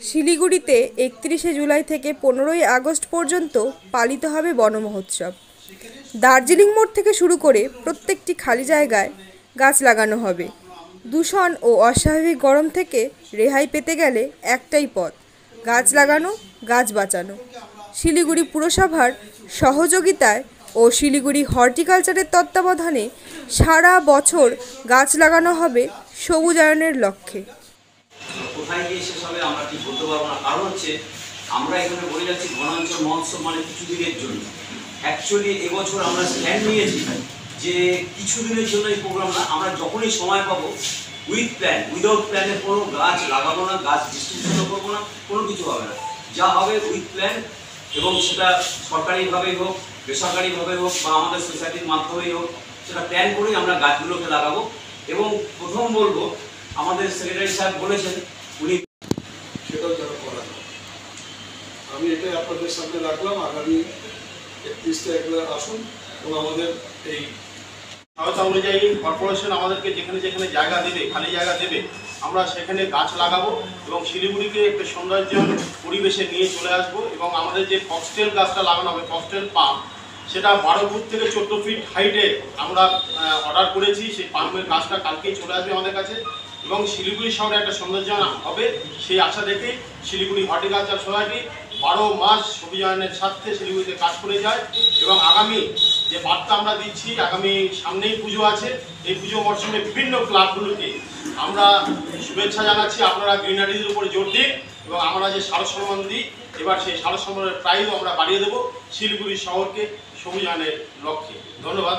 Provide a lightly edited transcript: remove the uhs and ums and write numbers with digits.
শিলিগুড়িতে 31শে জুলাই থেকে 15ই আগস্ট পর্যন্ত পালিত হবে বন মহোৎসব। দার্জিলিং মোড় থেকে শুরু করে প্রত্যেকটি খালি জায়গায় গাছ লাগানো হবে। দূষণ ও অস্বাভাবিক গরম থেকে রেহাই পেতে গেলে একটাই পথ, গাছ লাগানো, গাছ বাঁচানো। শিলিগুড়ি পুরসভার সহযোগিতায় ও শিলিগুড়ি হর্টিকালচারের তত্ত্বাবধানে সারা বছর গাছ লাগানো হবে সবুজায়নের লক্ষ্যে। কোথায় গিয়ে শেষ হবে আমরা ঠিক বলতে পারবো না, কারণ হচ্ছে আমরা এখানে বলে যাচ্ছি বনাঞ্চল মহোৎসব মানে কিছু দিনের জন্য। অ্যাকচুয়ালি এবছর আমরা স্ট্যান্ড নিয়েছি যে কিছু দিনের জন্য এই প্রোগ্রাম না, আমরা যখনই সময় পাবো উইথ প্ল্যান, উইদাউট প্ল্যানে কোনো গাছ লাগাবো না, গাছ ডিস্ট্রিবিউশনও করবো না, কোনো কিছু হবে না। যা হবে উইথ প্ল্যান, এবং সেটা সরকারিভাবেই হোক, বেসরকারিভাবে হোক বা আমাদের সোসাইটির মাধ্যমেই হোক, সেটা প্ল্যান করেই আমরা গাছগুলোকে লাগাবো। এবং প্রথম বলবো, আমাদের সেক্রেটারি সাহেব বলেছেন উনি সেটাও যেন করা যায়। আমি এটাই আপনাদের সামনে রাখলাম। আগামী 31 তারিখে আসুন এবং আমাদের এই আলোচনা অনুযায়ী কর্পোরেশন আমাদেরকে যেখানে যেখানে জায়গা দেবে, খালি জায়গা দেবে, আমরা সেখানে গাছ লাগাবো এবং শিলিগুড়িকে একটা সৌন্দর্য পরিবেশে নিয়ে চলে আসবো। এবং আমাদের যে ফক্সটেল গাছটা লাগানো হবে, ফক্সটেল পাম, সেটা 12 ফুট থেকে 14 ফিট হাইটে আমরা অর্ডার করেছি। সেই পামের গাছটা কালকেই চলে আসবে আমাদের কাছে এবং শিলিগুড়ি শহরে একটা সৌন্দর্য হবে সেই আশা দেখে শিলিগুড়ি হর্টিকালচার সোসাইটি 12 মাস সবুজায়নের স্বার্থে শিলিগুড়িতে কাজ করে যায়। এবং আগামী যে বার্তা আমরা দিচ্ছি, আগামী সামনেই পুজো আছে, এই পুজো মরশুমে বিভিন্ন ক্লাবগুলোকে আমরা শুভেচ্ছা জানাচ্ছি। আপনারা গ্রিনারির উপরে জোর দিন এবং আমরা যে সারস সম্মান দিই, এবার সেই সারস সম্মানের প্রাইজও আমরা বাড়িয়ে দেবো শিলিগুড়ি শহরকে সবুজায়নের লক্ষ্যে। ধন্যবাদ।